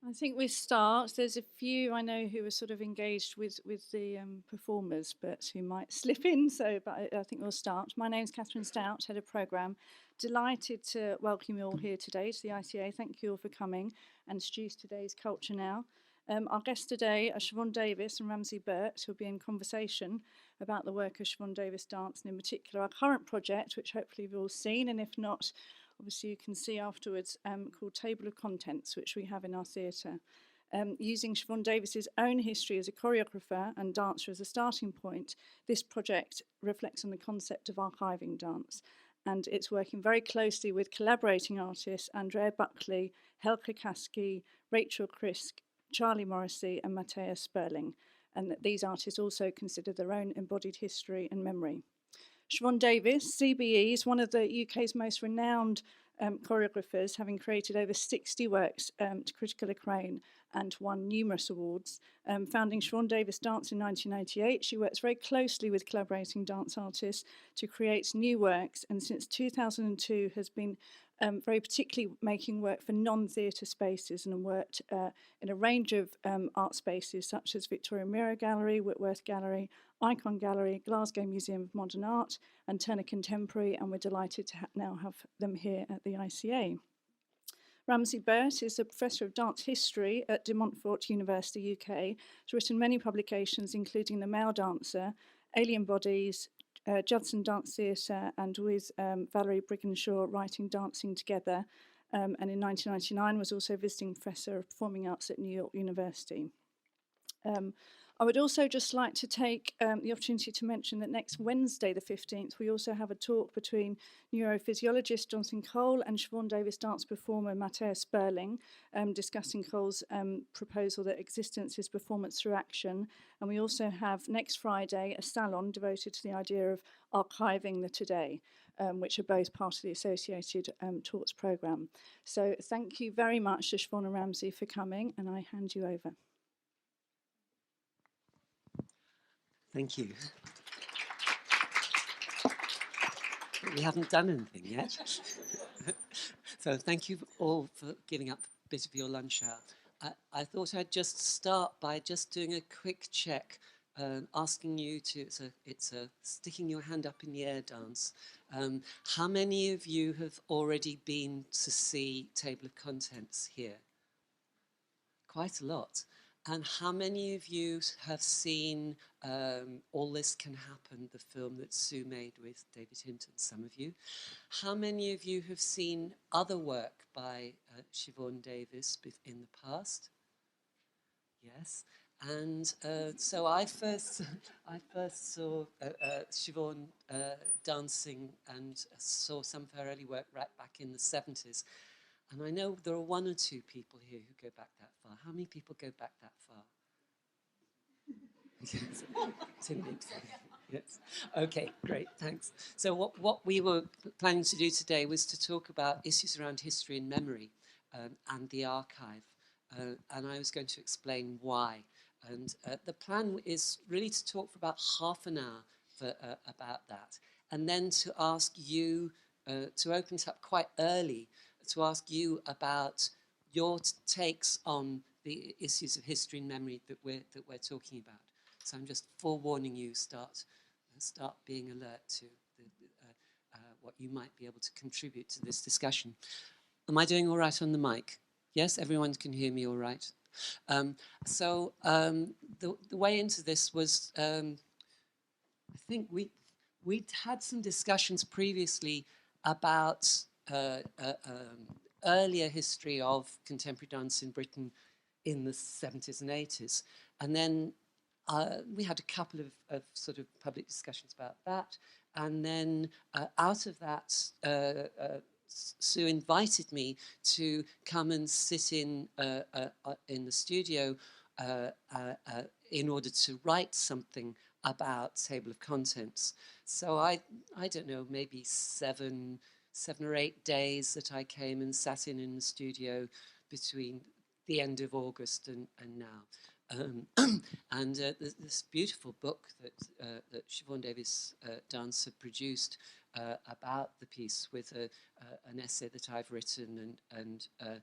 I think we start. There's a few I know who are sort of engaged with the performers, but who might slip in. So, but I think we'll start. My name's Catherine Stout, head of programme. Delighted to welcome you all here today to the ICA. Thank you all for coming and introduce today's Culture Now. Our guests today are Siobhan Davies and Ramsay Burt, who'll be in conversation about the work of Siobhan Davies Dance, and in particular our current project, which hopefully you've all seen, and if not, obviously you can see afterwards, called Table of Contents, which we have in our theatre. Using Siobhan Davies's own history as a choreographer and dancer as a starting point, this project reflects on the concept of archiving dance. And it's working very closely with collaborating artists Andrea Buckley, Helga Kaski, Rachel Krisk, Charlie Morrissey and Matthias Sperling, and that these artists also consider their own embodied history and memory. Siobhan Davies, CBE, is one of the UK's most renowned choreographers, having created over 60 works to critical acclaim and won numerous awards. Founding Siobhan Davies Dance in 1998, she works very closely with collaborating dance artists to create new works, and since 2002 has been very particularly making work for non-theatre spaces, and worked in a range of art spaces such as Victoria Miro Gallery, Whitworth Gallery, Icon Gallery, Glasgow Museum of Modern Art and Turner Contemporary, and we're delighted to now have them here at the ICA. Ramsay Burt is a professor of dance history at De Montfort University, UK. He's written many publications, including The Male Dancer, Alien Bodies, Judson Dance Theatre, and with Valerie Brigginshaw writing Dancing Together, and in 1999 was also visiting professor of performing arts at New York University. I would also just like to take the opportunity to mention that next Wednesday, the 15th, we also have a talk between neurophysiologist Jonathan Cole and Siobhan Davies dance performer Matthias Sperling, discussing Cole's proposal that existence is performance through action. And we also have next Friday a salon devoted to the idea of archiving the today, which are both part of the associated talks programme. So thank you very much to Siobhan and Ramsay for coming, and I hand you over. Thank you. We haven't done anything yet. So thank you all for giving up a bit of your lunch hour. I thought I'd just start by just doing a quick check, asking you to, it's a sticking your hand up in the air dance. How many of you have already been to see Table of Contents here? Quite a lot. And how many of you have seen All This Can Happen, the film that Sue made with David Hinton? Some of you. How many of you have seen other work by Siobhan Davies in the past? Yes. And so I first saw Siobhan dancing and saw some of her early work right back in the 70s. And I know there are one or two people here who go back that far. How many people go back that far? Yes. Okay, great, thanks. So what we were planning to do today was to talk about issues around history and memory and the archive. And I was going to explain why. And the plan is really to talk for about half an hour about that. And then to ask you, to open it up quite early, to ask you about your takes on the issues of history and memory that we're talking about. So I'm just forewarning you, start being alert to what you might be able to contribute to this discussion. Am I doing all right on the mic? Yes, everyone can hear me all right. The way into this was, I think we'd had some discussions previously about earlier history of contemporary dance in Britain in the 70s and 80s. And then we had a couple of sort of public discussions about that. And then out of that, Sue invited me to come and sit in the studio in order to write something about Table of Contents. So I don't know, maybe seven or 8 days that I came and sat in the studio between the end of August and now. And there's this beautiful book that Siobhan Davies dancer produced about the piece with an essay that I've written and a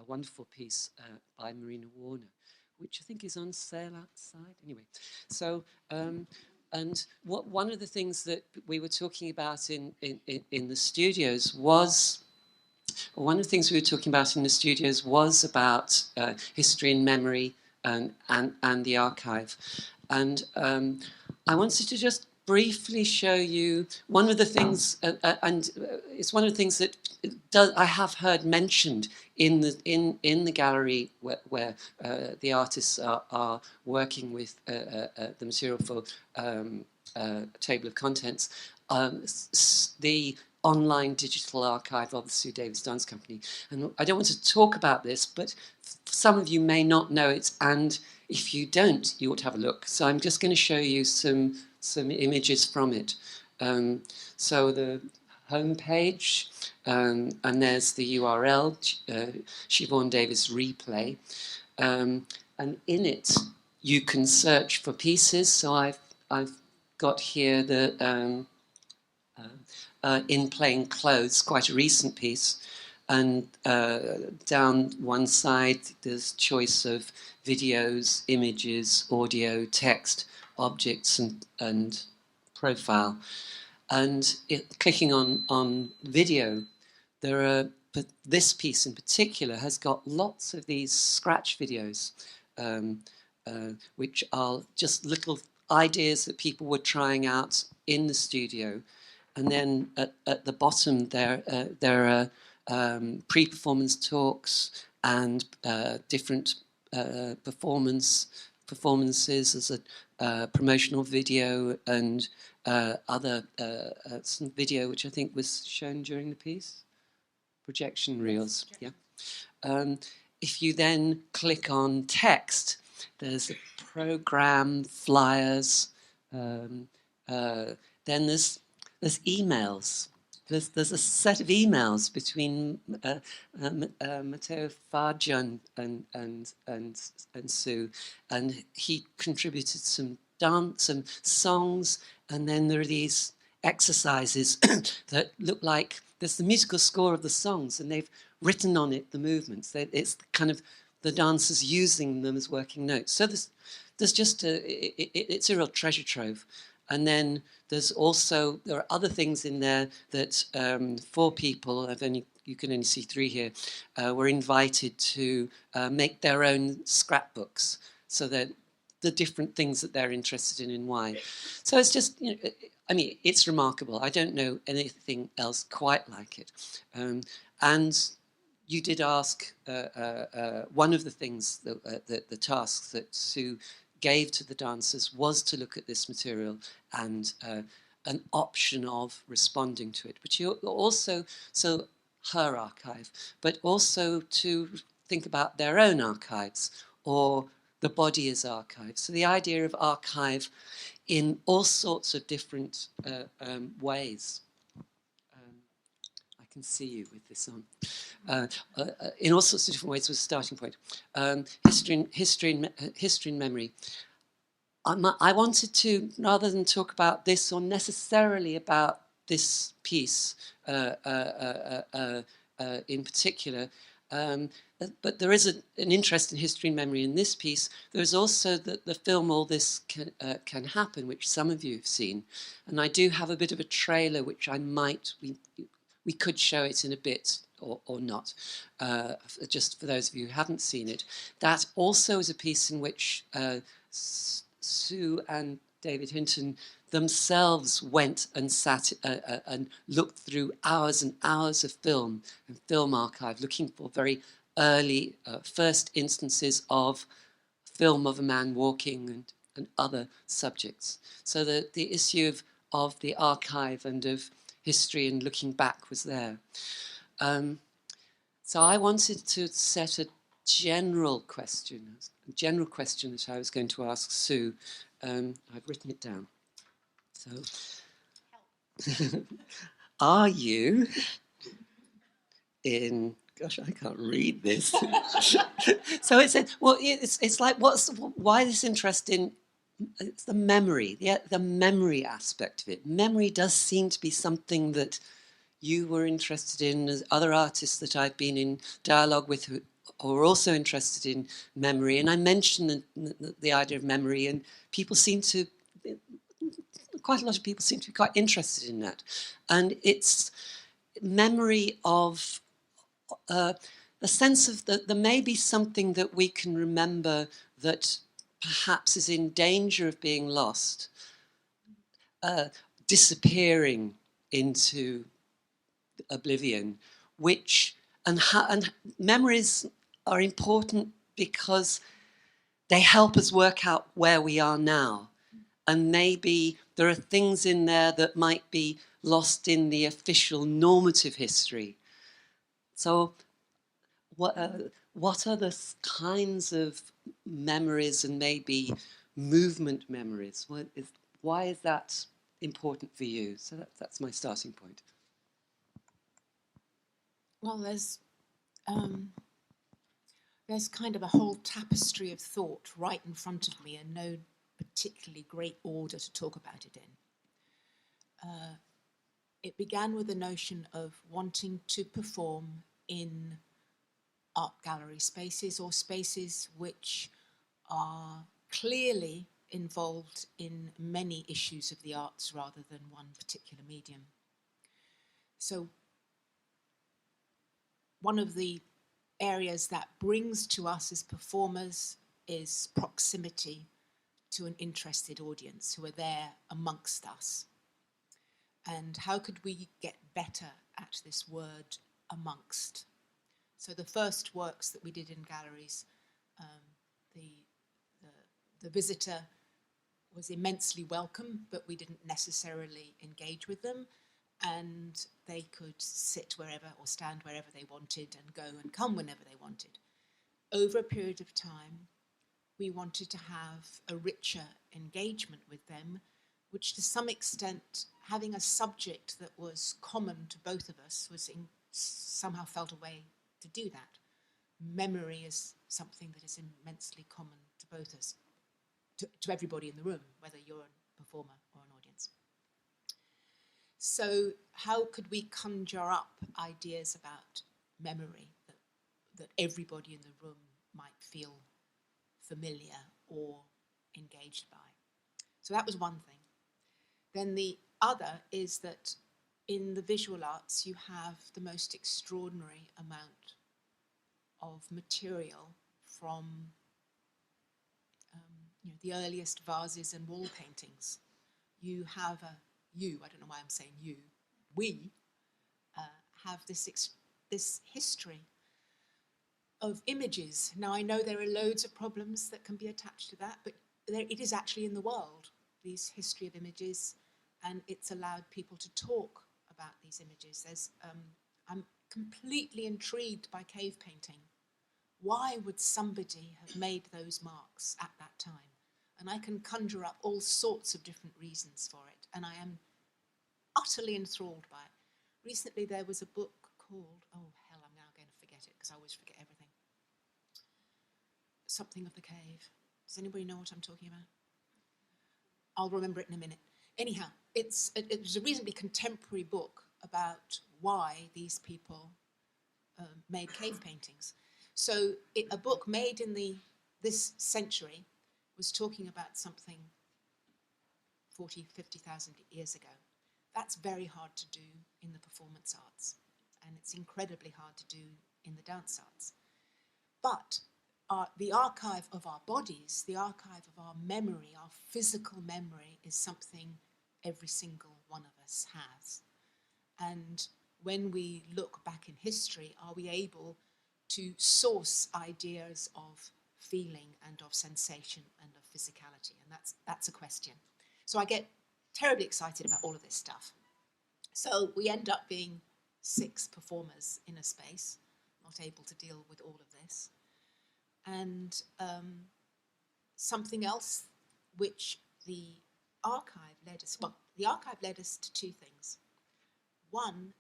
wonderful piece by Marina Warner, which I think is on sale outside. Anyway, so and one of the things that we were talking about in the studios was one of the things we were talking about in the studios was about history and memory and the archive. And I wanted to just briefly show you one of the things, it's one of the things that I have heard mentioned in the gallery where the artists are working with the material for table of contents. The online digital archive of the Sue Davies Dance Company. And I don't want to talk about this, but some of you may not know it, and if you don't, you ought to have a look. So I'm just going to show you some images from it. So the homepage, and there's the URL, Siobhan Davies Replay. And in it, you can search for pieces. So I've got here the In Plain Clothes, quite a recent piece. And down one side, there's choice of videos, images, audio, text, objects, and profile. And clicking on video, there are, but this piece in particular has got lots of these scratch videos, which are just little ideas that people were trying out in the studio. And then at the bottom there are pre-performance talks and different performances as a promotional video and other some video which I think was shown during the piece. Projection reels, yeah. If you then click on text, there's a program, flyers, then there's emails. There's a set of emails between Matteo Farjan and Sue, and he contributed some dance, some songs, and then there are these exercises that look like there's the musical score of the songs, and they've written on it the movements. It's kind of the dancers using them as working notes. So there's just it's a real treasure trove. And then there are other things in there that 4 people, you can only see 3 here, were invited to make their own scrapbooks, so that the different things that they're interested in and why. So it's just, I mean, it's remarkable. I don't know anything else quite like it. And you did ask one of the things, the tasks that Sue gave to the dancers was to look at this material and an option of responding to it. But you also, so her archive, but also to think about their own archives or the body as archive. So the idea of archive in all sorts of different ways. I can see you with this on. In all sorts of different ways was a starting point. History and memory. I wanted to, rather than talk about this or necessarily about this piece in particular, but there is an interest in history and memory in this piece. There's also the film All This Can Happen, which some of you have seen. And I do have a bit of a trailer, which we could show it in a bit or not, just for those of you who haven't seen it. That also is a piece in which Sue and David Hinton themselves went and sat and looked through hours and hours of film and film archive, looking for very early first instances of film of a man walking and other subjects. So the issue of the archive and of history and looking back was there. So I wanted to set a general question that I was going to ask Sue. I've written it down. So, are you in gosh, I can't read this. So it's like, why this interest in, it's the memory, the memory aspect of it. Memory does seem to be something that you were interested in, as other artists that I've been in dialogue with who are also interested in memory. And I mentioned the idea of memory, and people seem to, quite a lot of people seem to be quite interested in that. And it's memory of the sense of that there may be something that we can remember that perhaps is in danger of being lost, disappearing into oblivion, and memories are important because they help us work out where we are now. And maybe there are things in there that might be lost in the official normative history. So what are the kinds of memories and maybe movement memories? Why is that important for you? So that's my starting point. Well, there's kind of a whole tapestry of thought right in front of me, and no particularly great order to talk about it in. It began with the notion of wanting to perform in art gallery spaces, or spaces which are clearly involved in many issues of the arts rather than one particular medium. So one of the areas that brings to us as performers is proximity to an interested audience who are there amongst us. And how could we get better at this word amongst? So the first works that we did in galleries, the visitor was immensely welcome, but we didn't necessarily engage with them, and they could sit wherever or stand wherever they wanted and go and come whenever they wanted. Over a period of time, we wanted to have a richer engagement with them, which to some extent, having a subject that was common to both of us somehow felt a way to do that. Memory is something that is immensely common to both us, to everybody in the room, whether you're a performer or an audience. So how could we conjure up ideas about memory that everybody in the room might feel familiar or engaged by? So that was one thing. Then the other is that in the visual arts, you have the most extraordinary amount of material from the earliest vases and wall paintings. You have I don't know why I'm saying you, we have this history of images. Now, I know there are loads of problems that can be attached to that, but it is actually in the world, this history of images, and it's allowed people to talk about these images. I'm completely intrigued by cave painting. Why would somebody have made those marks at that time? And I can conjure up all sorts of different reasons for it, and I am utterly enthralled by it. Recently there was a book called, oh hell, I'm now going to forget it because I always forget everything. Something of the Cave. Does anybody know what I'm talking about? I'll remember it in a minute. Anyhow, it was a reasonably contemporary book about why these people made cave paintings. So a book made in this century was talking about something 40, 50,000 years ago. That's very hard to do in the performance arts, and it's incredibly hard to do in the dance arts. But the archive of our bodies, the archive of our memory, our physical memory, is something every single one of us has. And when we look back in history, are we able to source ideas of feeling and of sensation and of physicality? And that's a question. So I get terribly excited about all of this stuff. So we end up being 6 performers in a space, not able to deal with all of this. And something else which the archive led us to 2 things. One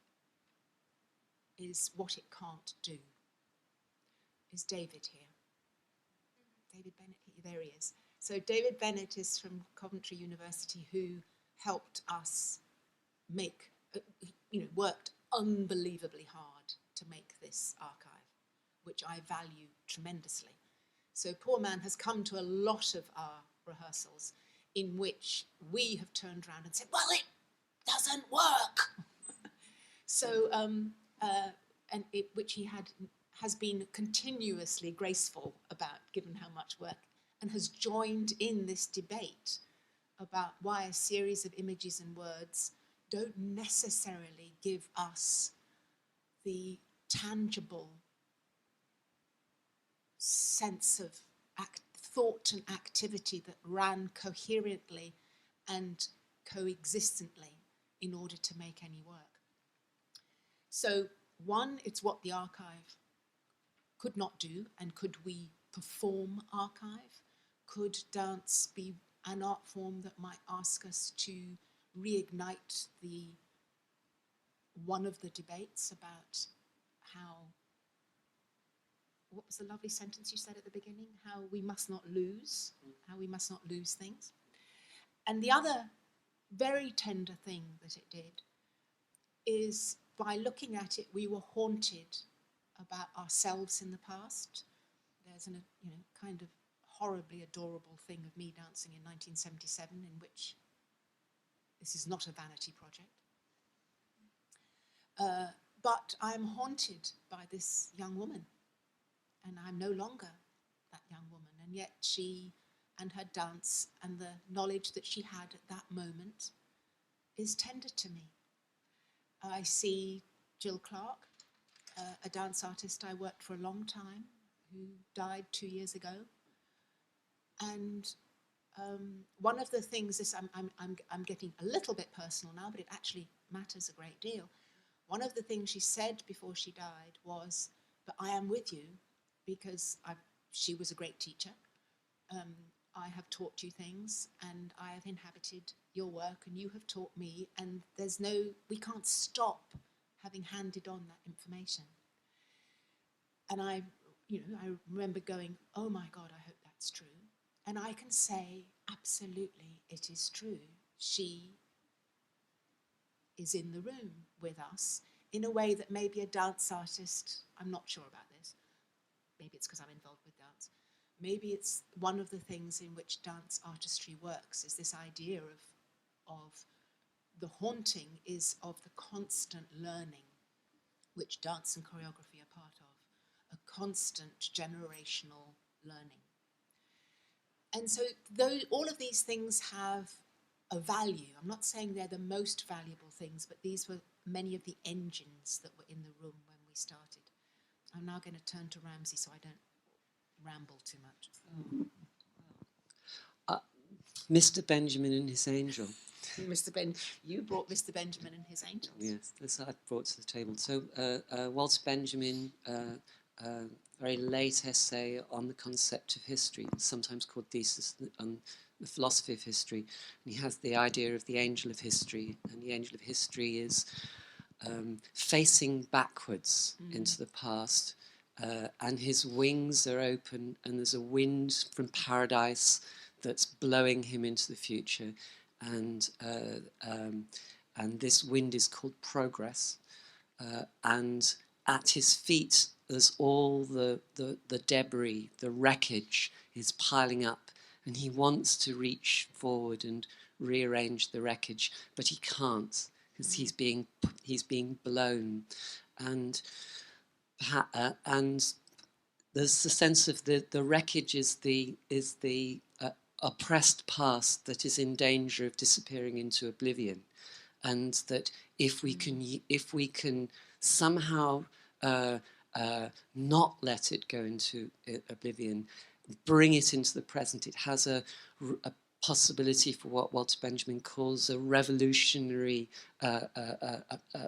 is what it can't do. is David here? David Bennett, there he is. So David Bennett is from Coventry University, who helped us make, worked unbelievably hard to make this archive, which I value tremendously. So poor man has come to a lot of our rehearsals in which we have turned around and said, well, it doesn't work. So, which he has been continuously graceful about, given how much work, and has joined in this debate about why a series of images and words don't necessarily give us the tangible sense of thought and activity that ran coherently and coexistently in order to make any work. So one, it's what the archive could not do, and could we perform archive? Could dance be an art form that might ask us to reignite one of the debates about how, what was the lovely sentence you said at the beginning? How we must not lose things. And the other very tender thing that it did is, by looking at it, we were haunted about ourselves in the past. There's a kind of horribly adorable thing of me dancing in 1977, in which this is not a vanity project. But I'm haunted by this young woman, and I'm no longer that young woman, and yet she and her dance and the knowledge that she had at that moment is tender to me. I see Jill Clark, a dance artist I worked for a long time, who died 2 years ago. And one of the things is, I'm getting a little bit personal now, but it actually matters a great deal. One of the things she said before she died was, but I am with you because she was a great teacher. I have taught you things, and I have inhabited your work, and you have taught me, and we can't stop having handed on that information. And I remember going, oh my God, I hope that's true. And I can say, absolutely, it is true. She is in the room with us in a way that maybe a dance artist, I'm not sure about this, maybe it's because I'm involved with dance, maybe it's one of the things in which dance artistry works, is this idea of the haunting is of the constant learning, which dance and choreography are part of, a constant generational learning. And so all of these things have a value. I'm not saying they're the most valuable things, but these were many of the engines that were in the room when we started. I'm now going to turn to Ramsay so I don't ramble too much. Mr. Benjamin and his angel. You brought Mr. Benjamin and his angels. Yes, this I brought to the table. So Walter Benjamin, very late essay on the concept of history, sometimes called Thesis on the Philosophy of History. And he has the idea of the angel of history, and the angel of history is facing backwards into the past, and his wings are open, and there's a wind from paradise that's blowing him into the future, and this wind is called progress, and at his feet there's all the debris, the wreckage is piling up, and he wants to reach forward and rearrange the wreckage, but he can't because he's being blown, and there's the sense of the wreckage is the oppressed past that is in danger of disappearing into oblivion, and that if we can somehow not let it go into oblivion, bring it into the present, it has a possibility for what Walter Benjamin calls a revolutionary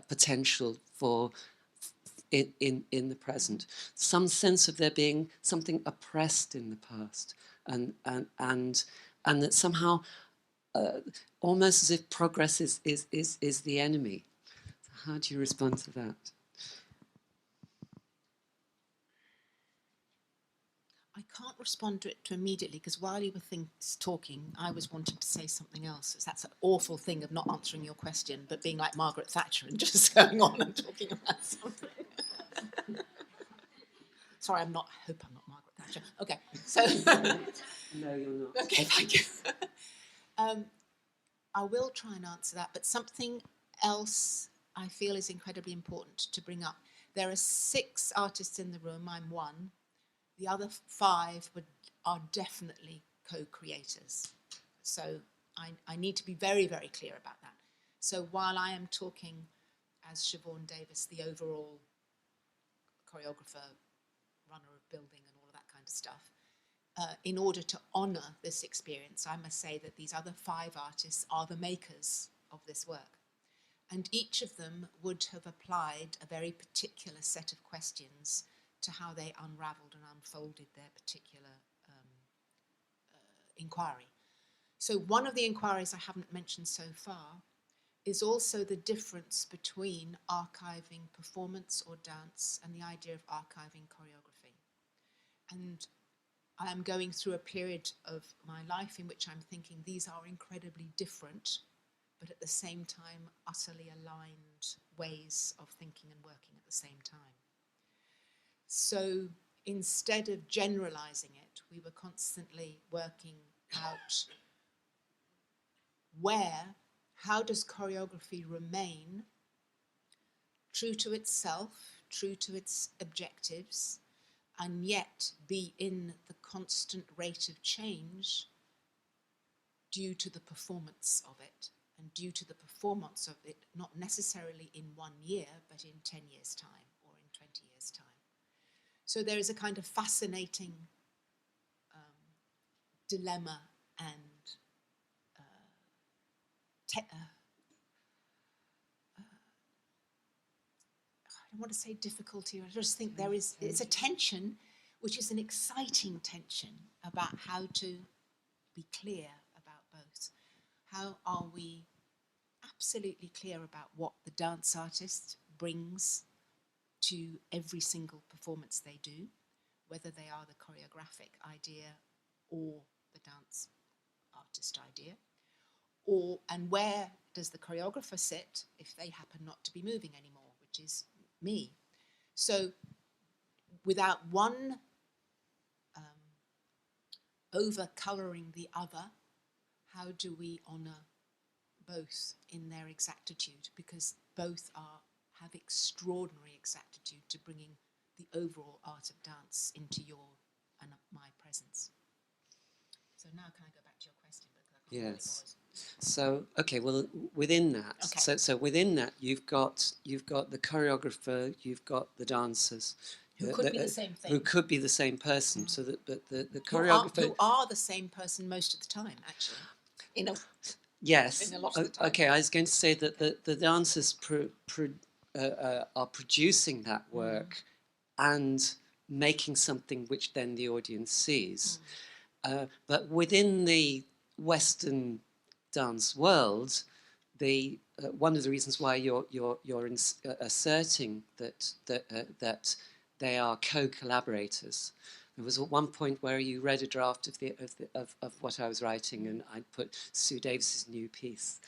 potential for in the present. Some sense of there being something oppressed in the past, and that somehow almost as if progress is the enemy. How do you respond to that? I can't respond to it immediately because while you were talking, I was wanting to say something else. That's an awful thing of not answering your question, but being like Margaret Thatcher and just going on and talking about something. Sorry, I hope I'm not Margaret Thatcher. Okay, so. No, you're not. Okay, thank you. I will try and answer that, but something else I feel is incredibly important to bring up. There are 6 artists in the room, I'm one. The other 5 are definitely co-creators. So I need to be very, very clear about that. So while I am talking as Siobhan Davies, the overall choreographer, runner of building and all of that kind of stuff, in order to honour this experience, I must say that these other 5 artists are the makers of this work. And each of them would have applied a very particular set of questions to how they unravelled and unfolded their particular inquiry. So one of the inquiries I haven't mentioned so far is also the difference between archiving performance or dance and the idea of archiving choreography. And I am going through a period of my life in which I'm thinking these are incredibly different, but at the same time utterly aligned ways of thinking and working at the same time. So instead of generalizing it, we were constantly working out how does choreography remain true to itself, true to its objectives, and yet be in the constant rate of change due to the performance of it, and due to the performance of it not necessarily in 1 year, but in 10 years' time or in 20 years' time. So there is a kind of fascinating dilemma and I don't want to say difficulty, I just think it's a tension, which is an exciting tension about how to be clear about both. How are we absolutely clear about what the dance artist brings to every single performance they do, whether they are the choreographic idea or the dance artist idea, and where does the choreographer sit if they happen not to be moving anymore, which is me. So without one over-colouring the other, how do we honour both in their exactitude? Because both have extraordinary exactitude to bringing the overall art of dance into your and my presence. So now can I go back to your question? Yes. So okay, well within that, okay. so within that you've got the choreographer, you've got the dancers. Who could be the same thing. Who could be the same person. So that, but the choreographer who are the same person most of the time, actually. Yes. In a lot of the time. Okay, I was going to say that the dancers are producing that work and making something which then the audience sees. But within the Western dance world, one of the reasons why you're asserting that they are co-collaborators. There was at one point where you read a draft of what I was writing, and I put Sue Davis's new piece,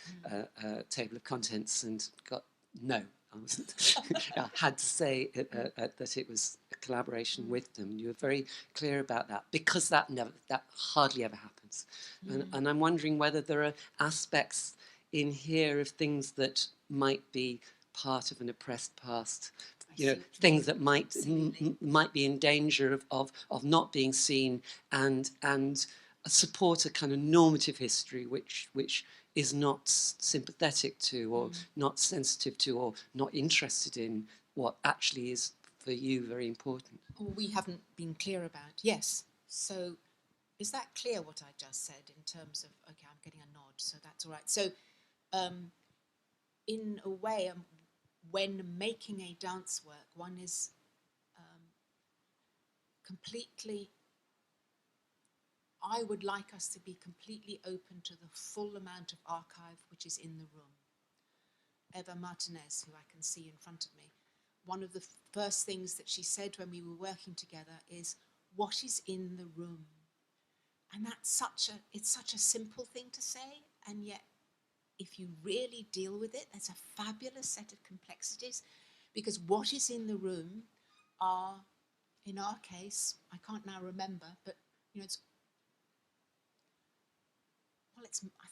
table of contents, and got no. I wasn't. I had to say that it was a collaboration with them. You were very clear about that, because that hardly ever happens. And I'm wondering whether there are aspects in here of things that might be part of an oppressed past. Things that might be in danger of not being seen, and support a kind of normative history which is not sympathetic to, or not sensitive to, or not interested in what actually is for you very important. We haven't been clear about. Yes. So is that clear what I just said in terms of, okay, I'm getting a nod, so that's all right. So in a way, when making a dance work, one is completely, I would like us to be completely open to the full amount of archive which is in the room. Eva Martinez, who I can see in front of me, one of the first things that she said when we were working together is, what is in the room. And it's such a simple thing to say, and yet if you really deal with it, there's a fabulous set of complexities, because what is in the room are, in our case, I can't now remember, but I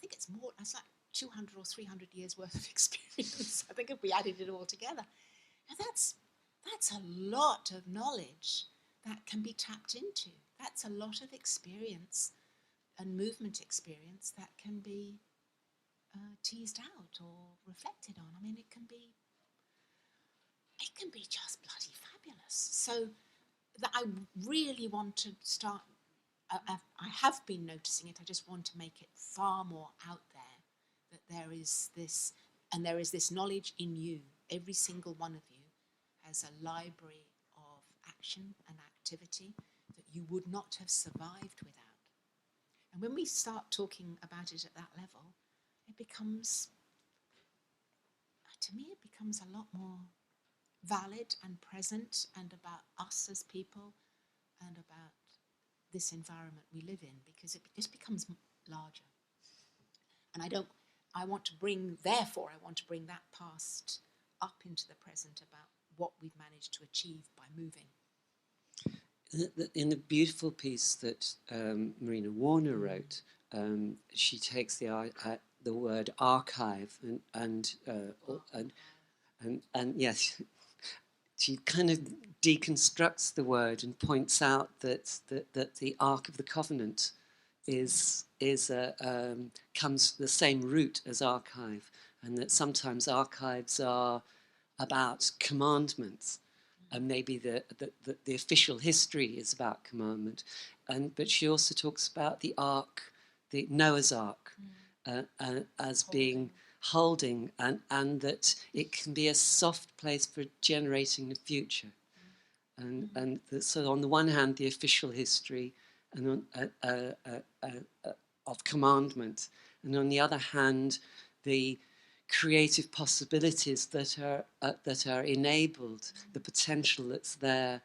think it's like 200 or 300 years worth of experience. I think if we added it all together, now that's a lot of knowledge that can be tapped into. That's a lot of experience and movement experience that can be teased out or reflected on. I mean, it can be just bloody fabulous. So that I really want to start. I have been noticing it. I just want to make it far more out there, that there is this, and there is this knowledge in you. Every single one of you has a library of action and activity that you would not have survived without. And when we start talking about it at that level, it becomes, to me, it becomes a lot more valid and present, and about us as people, and about this environment we live in, because it just becomes larger. And I want to bring that past up into the present, about what we've managed to achieve by moving. In the beautiful piece that Marina Warner wrote, she takes the word archive and yes, she kind of deconstructs the word and points out that the Ark of the Covenant comes the same root as archive, and that sometimes archives are about commandments, and maybe the official history is about commandment, but she also talks about the Ark, the Noah's Ark, as being holding, and that it can be a soft place for generating the future, and so on the one hand the official history and of commandment, and on the other hand the creative possibilities that are enabled, the potential that's there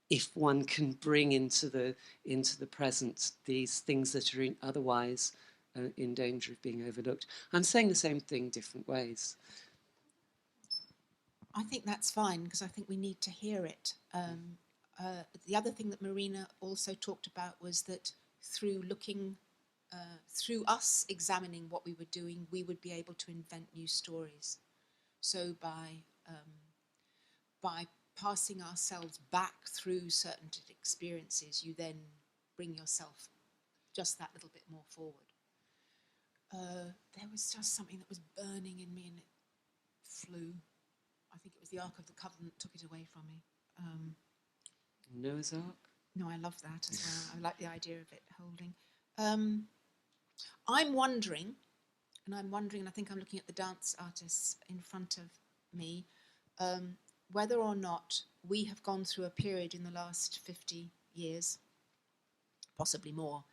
if one can bring into the present these things that are otherwise in danger of being overlooked. I'm saying the same thing different ways. I think that's fine, because I think we need to hear it. The other thing that Marina also talked about was that through looking, through us examining what we were doing, we would be able to invent new stories. So by passing ourselves back through certain experiences, you then bring yourself just that little bit more forward. There was just something that was burning in me, and it flew. I think it was the Ark of the Covenant took it away from me. Noah's Ark? No, I love that as well. I like the idea of it holding. I'm wondering, and I think I'm looking at the dance artists in front of me, whether or not we have gone through a period in the last 50 years, possibly more,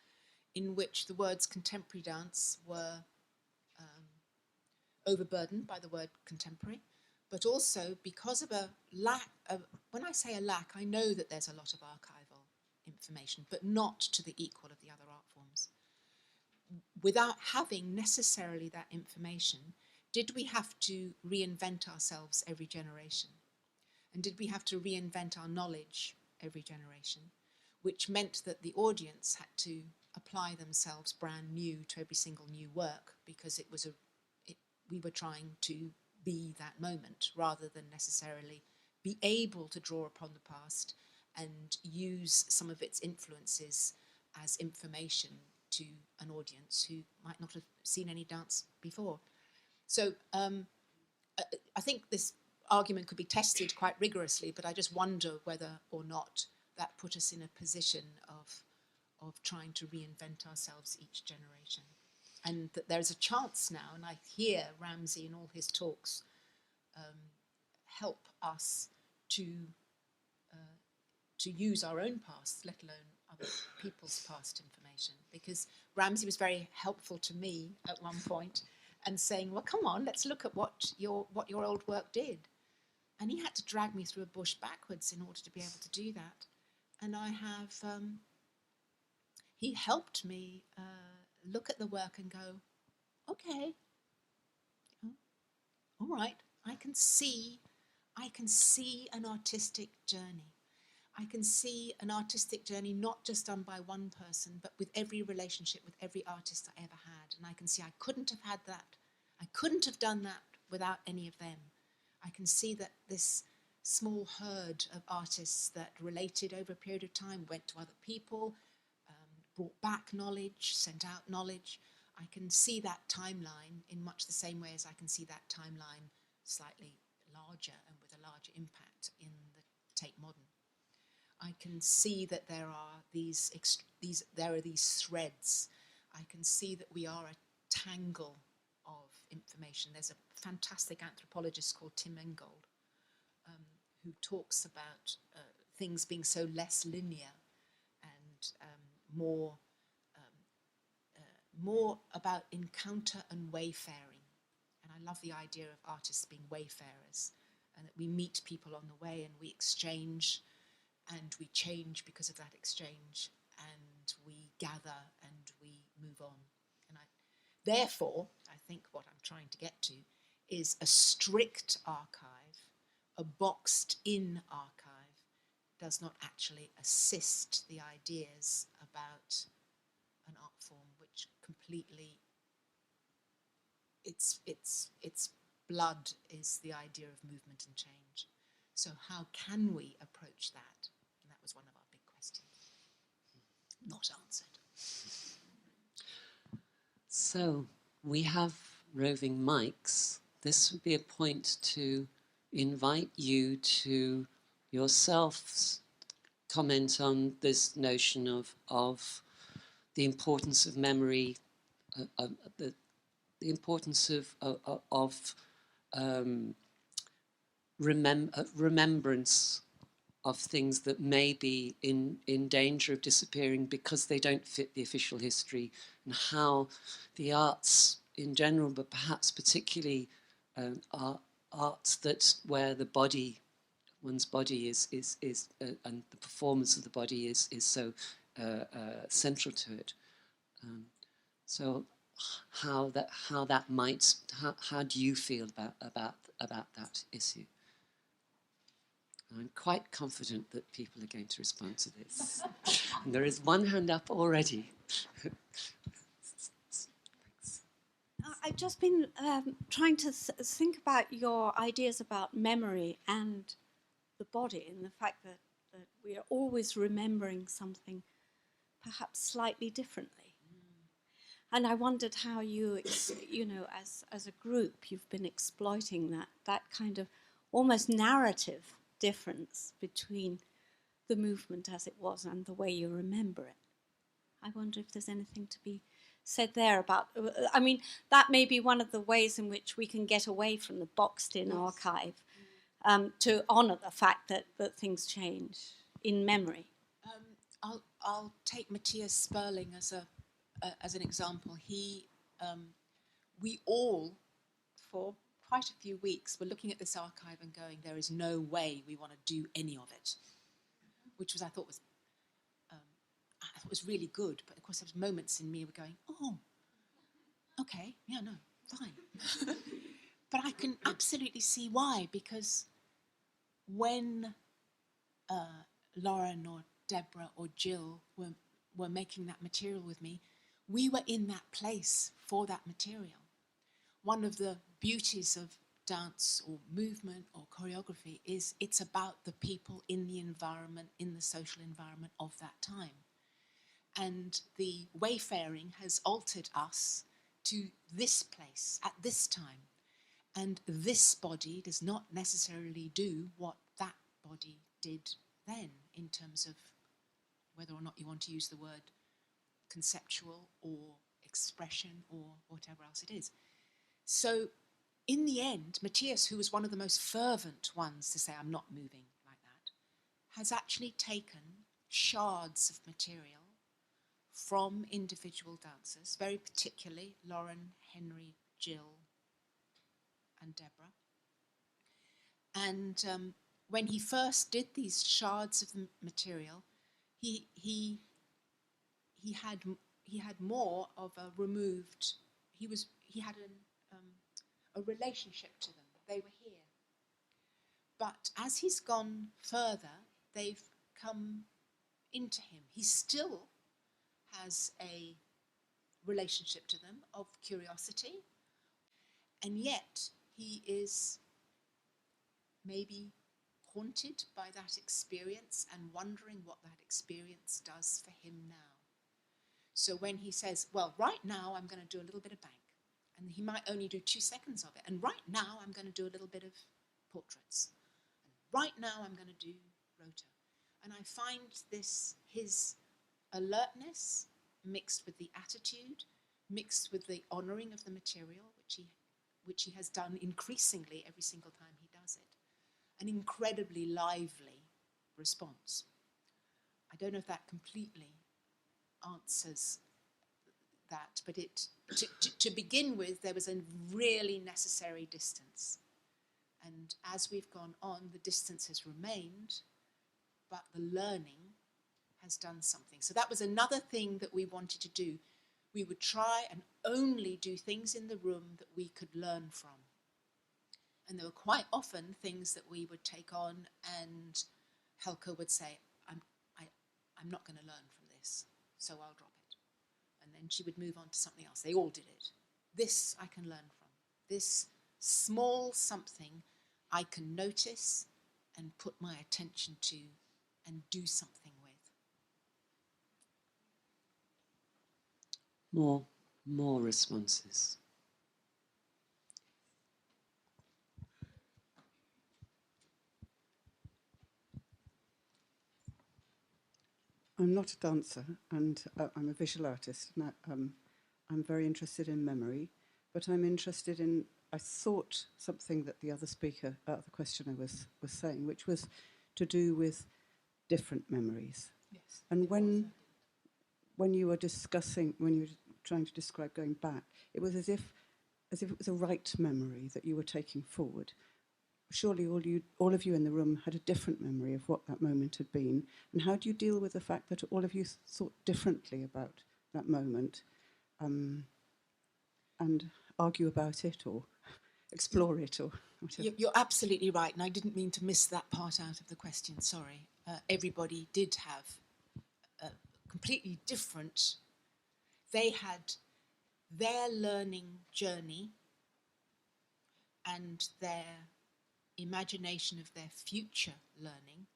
in which the words contemporary dance were overburdened by the word contemporary, but also because of a lack of, when I say a lack, I know that there's a lot of archival information, but not to the equal of the other art forms. Without having necessarily that information, did we have to reinvent ourselves every generation? And did we have to reinvent our knowledge every generation? Which meant that the audience had to apply themselves brand new to every single new work, because we were trying to be that moment rather than necessarily be able to draw upon the past and use some of its influences as information to an audience who might not have seen any dance before. So I think this argument could be tested quite rigorously, but I just wonder whether or not that put us in a position of trying to reinvent ourselves each generation. And that there's a chance now, and I hear Ramsay in all his talks help us to use our own past, let alone other people's past information. Because Ramsay was very helpful to me at one point, and saying, "Well, come on, let's look at what your old work did." And he had to drag me through a bush backwards in order to be able to do that. And I have, he helped me look at the work and go, okay, all right, I can see an artistic journey. I can see an artistic journey not just done by one person, but with every relationship, with every artist I ever had. And I can see I couldn't have had that. I couldn't have done that without any of them. I can see that this small herd of artists that related over a period of time, went to other people, brought back knowledge, sent out knowledge. I can see that timeline in much the same way as I can see that timeline slightly larger and with a larger impact in the Tate Modern. I can see that there are these threads. I can see that we are a tangle of information. There's a fantastic anthropologist called Tim Ingold who talks about things being so less linear and more about encounter and wayfaring. And I love the idea of artists being wayfarers, and that we meet people on the way and we exchange and we change because of that exchange, and we gather and we move on. And therefore, I think what I'm trying to get to is a strict archive, a boxed in archive, does not actually assist the ideas about an art form which completely, its blood is the idea of movement and change. So how can we approach that? And that was one of our big questions, not answered. So we have roving mics. This would be a point to invite you to yourselves comment on this notion of the importance of memory, the importance of remembrance of things that may be in danger of disappearing because they don't fit the official history, and how the arts in general, but perhaps particularly arts that where the body, one's body is and the performance of the body is so central to it. So how do you feel about that issue? I'm quite confident that people are going to respond to this. And there is one hand up already. I've just been trying to think about your ideas about memory and the body, and the fact that we are always remembering something perhaps slightly differently. And I wondered how you, as a group, you've been exploiting that kind of almost narrative difference between the movement as it was and the way you remember it. I wonder if there's anything to be said there about, I mean, that may be one of the ways in which we can get away from the boxed-in archive, to honour the fact that things change in memory. I'll take Matthias Sperling as an example. We all, for quite a few weeks, were looking at this archive and going, there is no way we want to do any of it, which I thought was really good. But of course, there was moments in me were going, oh, okay, yeah, no, fine. But I can absolutely see why, because when Lauren or Deborah or Jill were making that material with me, we were in that place for that material. One of the beauties of dance or movement or choreography is it's about the people in the environment, in the social environment of that time. And the wayfaring has altered us to this place at this time. And this body does not necessarily do what that body did then, in terms of whether or not you want to use the word conceptual or expression or whatever else it is. So in the end, Matthias, who was one of the most fervent ones to say, I'm not moving like that, has actually taken shards of material from individual dancers, very particularly Lauren, Henry, Jill, and Deborah. And when he first did these shards of material, he had more of a removed. He had a relationship to them. They were here. But as he's gone further, they've come into him. He still has a relationship to them of curiosity, and yet he is maybe haunted by that experience and wondering what that experience does for him now. So when he says, well, right now I'm going to do a little bit of bank, and he might only do 2 seconds of it, and right now I'm going to do a little bit of portraits, and right now I'm going to do rota. And I find his alertness mixed with the attitude, mixed with the honouring of the material, which he has done increasingly every single time he does it, an incredibly lively response. I don't know if that completely answers that, but to begin with, there was a really necessary distance. And as we've gone on, the distance has remained, but the learning has done something. So that was another thing that we wanted to do. We would try and only do things in the room that we could learn from. And there were quite often things that we would take on, and Helke would say, I'm not going to learn from this, so I'll drop it. And then she would move on to something else. They all did it. This I can learn from. This small something I can notice and put my attention to and do something with. More responses. I'm not a dancer, and I'm a visual artist, and I'm very interested in memory, but I'm interested in, I thought something that the other speaker, the questioner was saying, which was to do with different memories. Yes. And when you were discussing, when you were trying to describe going back, it was as if it was a right memory that you were taking forward. Surely all of you in the room had a different memory of what that moment had been. And how do you deal with the fact that all of you thought differently about that moment, and argue about it or explore it or whatever? You're absolutely right, and I didn't mean to miss that part out of the question, sorry. Everybody did have a completely different, they had their learning journey and their imagination of their future learning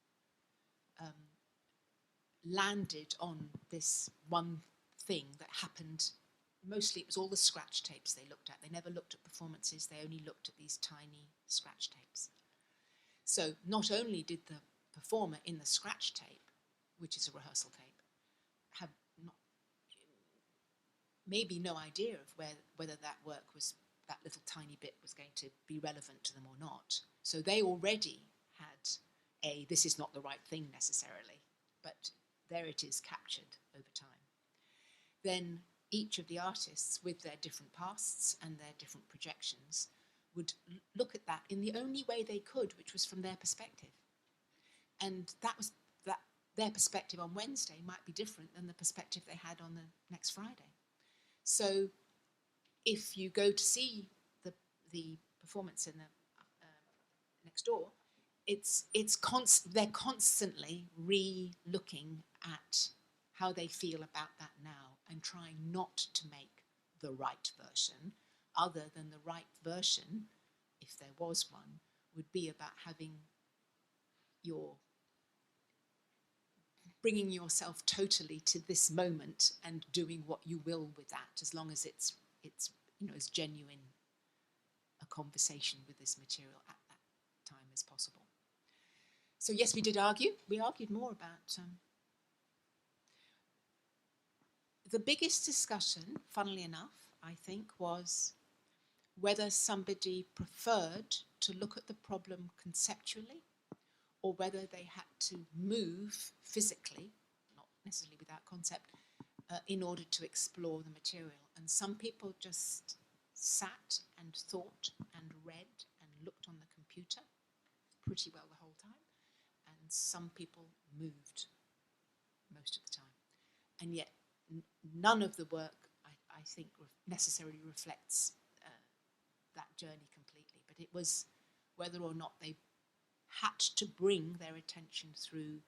landed on this one thing that happened. Mostly it was all the scratch tapes they looked at. They never looked at performances, they only looked at these tiny scratch tapes. So not only did the performer in the scratch tape, which is a rehearsal tape, have maybe no idea of whether that work was, that little tiny bit was going to be relevant to them or not. So they already had this is not the right thing necessarily, but there it is captured over time. Then each of the artists with their different pasts and their different projections would look at that in the only way they could, which was from their perspective. And that was that their perspective on Wednesday might be different than the perspective they had on the next Friday. So if you go to see the performance in the next door, they're constantly re-looking at how they feel about that now and trying not to make the right version, other than the right version, if there was one, would be about having bringing yourself totally to this moment and doing what you will with that, as long as it's as genuine a conversation with this material at that time as possible. So yes, we did argue. We argued more about the biggest discussion, funnily enough, I think, was whether somebody preferred to look at the problem conceptually or whether they had to move physically, not necessarily without concept, in order to explore the material. And some people just sat and thought and read and looked on the computer pretty well the whole time. And some people moved most and yet none of the work, I think, necessarily reflects that journey completely. But it was whether or not they had to bring their attention through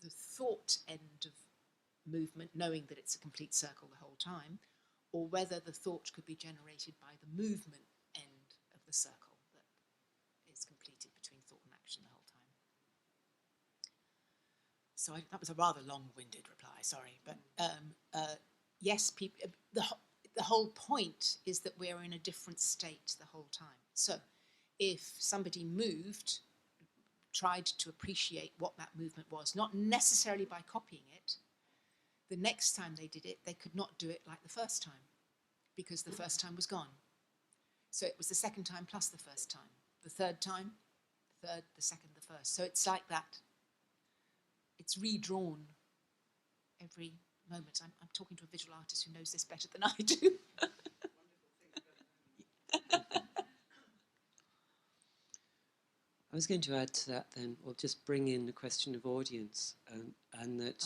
the thought end of movement, knowing that it's a complete circle the whole time, or whether the thought could be generated by the movement end of the circle that is completed between thought and action the whole time. So that was a rather long-winded reply, sorry, but yes, the whole point is that we're in a different state the whole time. So if somebody moved, tried to appreciate what that movement was, not necessarily by copying it, the next time they did it, they could not do it like the first time because the first time was gone. So it was the second time plus the first time. The third time, the third, the second, the first. So it's like that. It's redrawn every moment. I'm talking to a visual artist who knows this better than I do. I was going to add to that then, or just bring in the question of audience, and that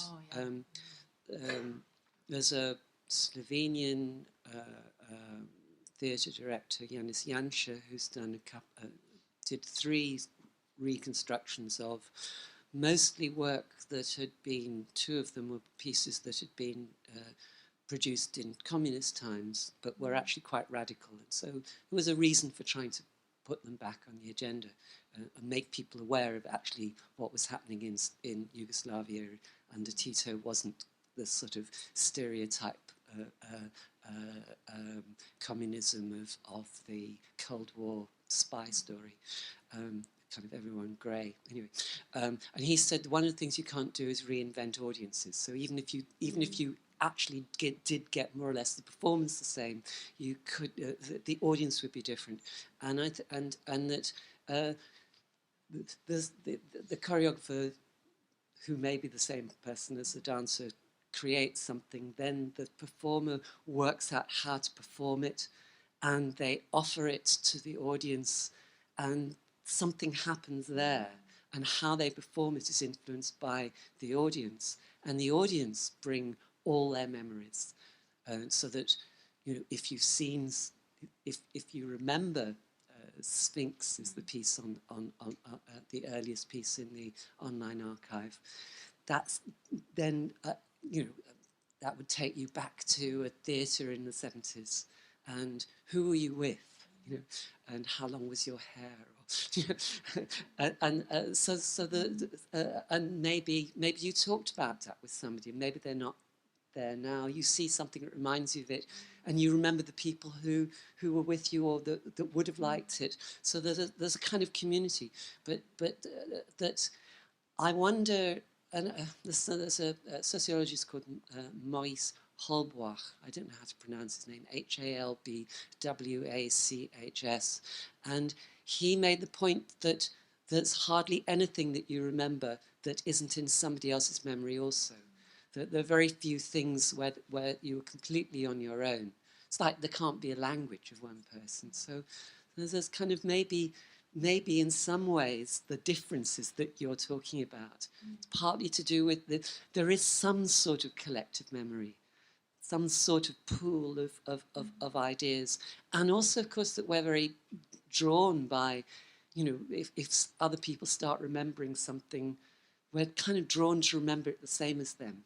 there's a Slovenian theatre director, Janis Janša, who's done did 3 reconstructions of mostly work that had been, 2 of them were pieces that had been produced in communist times, but were actually quite radical. And so there was a reason for trying to put them back on the agenda and make people aware of actually what was happening in Yugoslavia under Tito wasn't the sort of stereotype communism of the Cold War spy story. Kind of everyone grey. Anyway, and he said one of the things you can't do is reinvent audiences. So even if you actually did get more or less the performance the same, you could the audience would be different. And that the choreographer, who may be the same person as the dancer, creates something, then the performer works out how to perform it, and they offer it to the audience, and something happens there, and how they perform it is influenced by the audience, and the audience bring all their memories, so that, you know, if you've seen, if you remember, Sphinx is the piece on the earliest piece in the online archive. That's then you know, that would take you back to a theatre in the 70s, and who were you with, you know, and how long was your hair, or, you know, and so the and maybe you talked about that with somebody, maybe they're not there now. You see something that reminds you of it, and you remember the people who were with you or that would have liked it. So there's a kind of community, but that I wonder. And there's a sociologist called Maurice Halbwach. I don't know how to pronounce his name. Halbwachs, and he made the point that there's hardly anything that you remember that isn't in somebody else's memory also. That there are very few things where you're completely on your own. It's like there can't be a language of one person. So there's kind of maybe in some ways the differences that you're talking about, partly to do with there is some sort of collective memory, some sort of pool of ideas, and also of course that we're very drawn by, you know, if other people start remembering something, we're kind of drawn to remember it the same as them,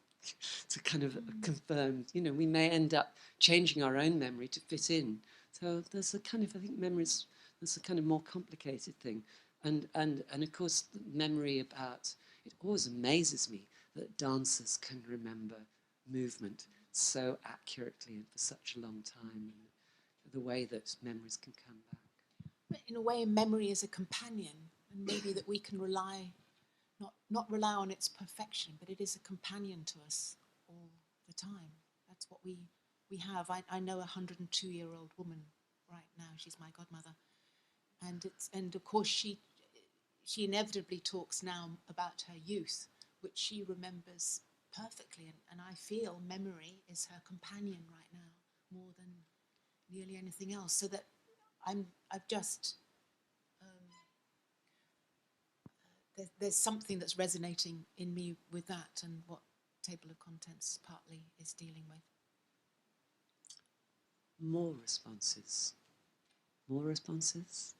to kind of confirm, you know, we may end up changing our own memory to fit in. So there's a kind of, I think memories, it's a kind of more complicated thing. And of course, memory about, it always amazes me that dancers can remember movement so accurately and for such a long time, and the way that memories can come back. In a way, memory is a companion, and maybe that we can not rely on its perfection, but it is a companion to us all the time. That's what we have. I know a 102-year-old woman right now. She's my godmother. And of course she inevitably talks now about her youth, which she remembers perfectly, and I feel memory is her companion right now more than nearly anything else. So that I've just there's something that's resonating in me with that, and what table of contents partly is dealing with. More responses. More responses?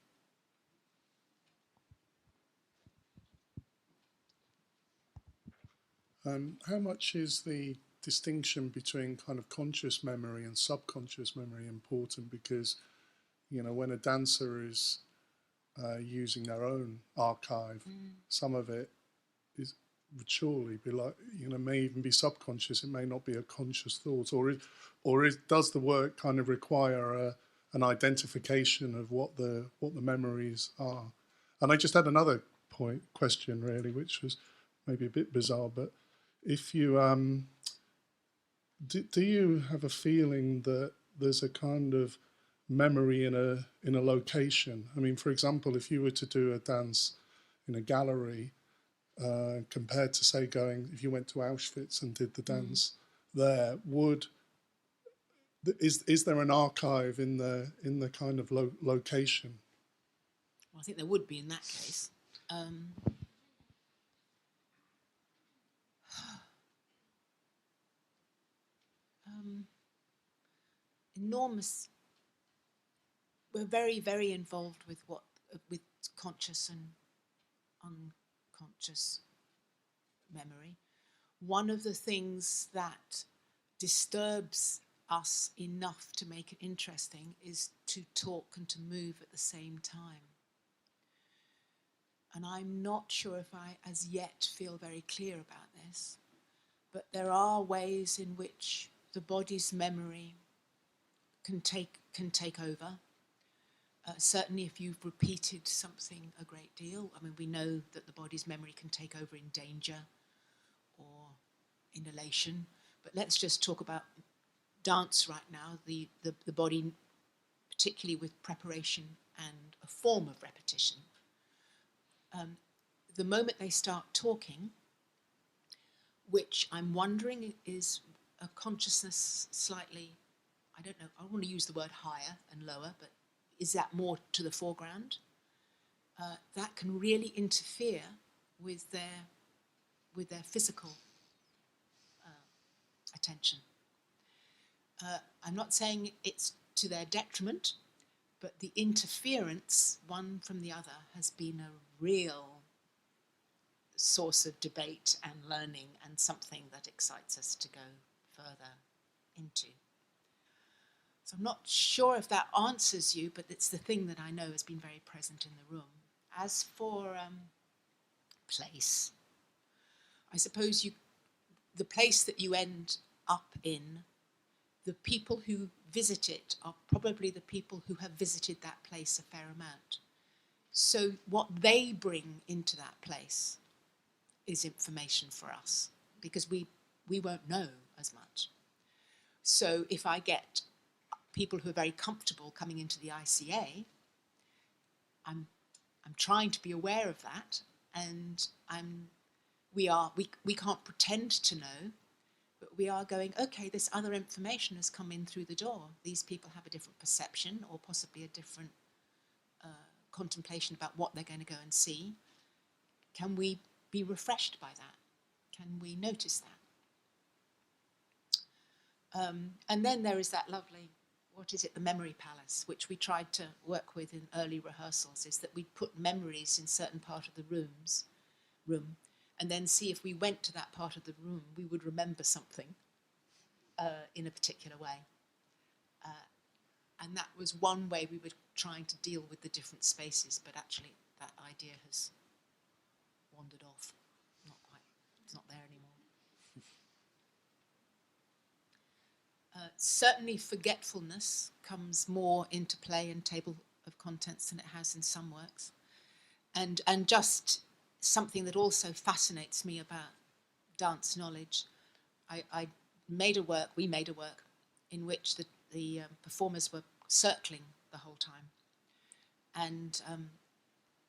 How much is the distinction between kind of conscious memory and subconscious memory important? Because, you know, when a dancer is using their own archive, some of it would surely be like, you know, may even be subconscious. It may not be a conscious thought, does the work kind of require an identification of what the memories are? And I just had another question really, which was maybe a bit bizarre, but if you do you have a feeling that there's a kind of memory in a location? I mean, for example, if you were to do a dance in a gallery, compared to say if you went to Auschwitz and did the dance there, is there an archive in the kind of location? Well, I think there would be in that case. Enormous. We're very, very involved with conscious and unconscious memory. One of the things that disturbs us enough to make it interesting is to talk and to move at the same time. And I'm not sure if I as yet feel very clear about this, but there are ways in which the body's memory can take over. Certainly if you've repeated something a great deal. I mean, we know that the body's memory can take over in danger or in elation. But let's just talk about dance right now, the body, particularly with preparation and a form of repetition. The moment they start talking, which I'm wondering is a consciousness slightly, I don't know, I want to use the word higher and lower, but is that more to the foreground? That can really interfere with their physical attention. I'm not saying it's to their detriment, but the interference, one from the other, has been a real source of debate and learning, and something that excites us to go further into. So I'm not sure if that answers you, but it's the thing that I know has been very present in the room. As for place, I suppose the place that you end up in, the people who visit it are probably the people who have visited that place a fair amount. So what they bring into that place is information for us, because we won't know as much. So if I get people who are very comfortable coming into the ICA, I'm trying to be aware of that, and we can't pretend to know, but we are going, okay, this other information has come in through the door. These people have a different perception, or possibly a different contemplation about what they're going to go and see. Can we be refreshed by that? Can we notice that? And then there is that lovely, what is it, the memory palace, which we tried to work with in early rehearsals, is that we'd put memories in certain part of the room, and then see if we went to that part of the room, we would remember something in a particular way. And that was one way we were trying to deal with the different spaces, but actually that idea has wandered off. Not quite, it's not there anymore. Certainly forgetfulness comes more into play in table of contents than it has in some works. And just something that also fascinates me about dance knowledge, we made a work in which the performers were circling the whole time. And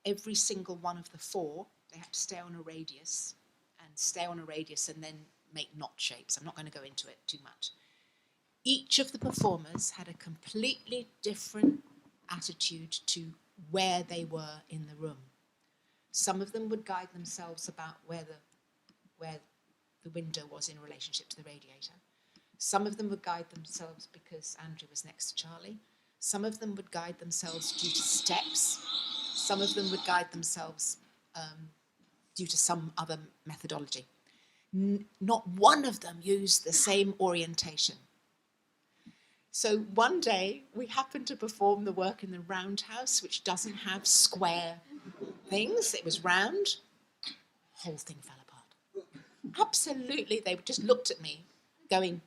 every single one of the four, they had to stay on a radius and then make knot shapes. I'm not going to go into it too much. Each of the performers had a completely different attitude to where they were in the room. Some of them would guide themselves about where the window was in relationship to the radiator. Some of them would guide themselves because Andrew was next to Charlie. Some of them would guide themselves due to steps. Some of them would guide themselves due to some other methodology. Not one of them used the same orientation. So one day we happened to perform the work in the roundhouse, which doesn't have square things. It was round. Whole thing fell apart. Absolutely, they just looked at me, going,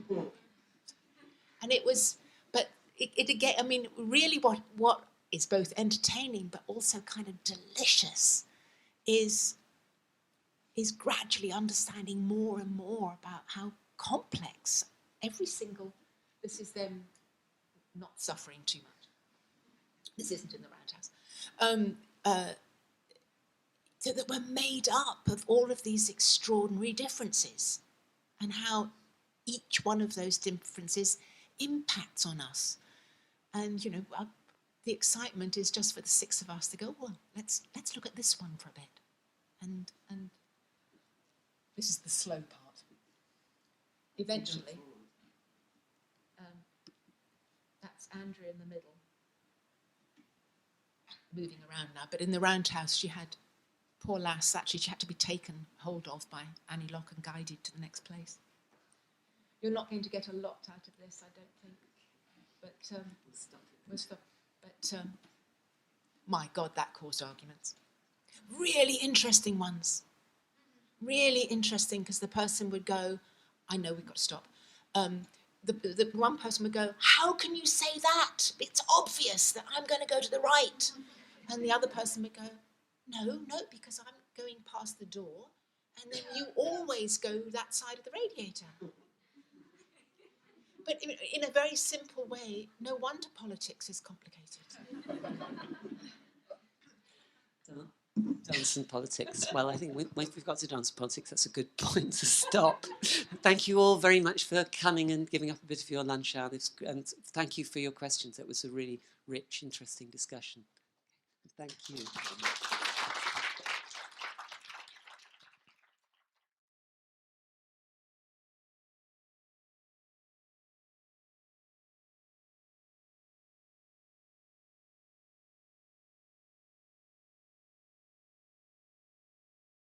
and it was. But it again. I mean, really, what is both entertaining but also kind of delicious is gradually understanding more and more about how complex every single. This is them not suffering too much. This isn't in the roundhouse. So that we're made up of all of these extraordinary differences, and how each one of those differences impacts on us. And you know, the excitement is just for the six of us to go, well, let's look at this one for a bit, and this is the slow part. Eventually, that's Andrea in the middle, moving around now. But in the roundhouse, she had. Poor lass, actually, she had to be taken hold of by Annie Locke and guided to the next place. You're not going to get a lot out of this, I don't think. But we'll stop. But my God, that caused arguments. Really interesting ones. Really interesting, because the person would go, I know, we've got to stop. The one person would go, how can you say that? It's obvious that I'm going to go to the right. And the other person would go, no, because I'm going past the door, and then you always go that side of the radiator. But in a very simple way, no wonder politics is complicated. Dance and politics. Well, I think we've got to dance and politics. That's a good point to stop. Thank you all very much for coming and giving up a bit of your lunch hour. And thank you for your questions. It was a really rich, interesting discussion. Thank you.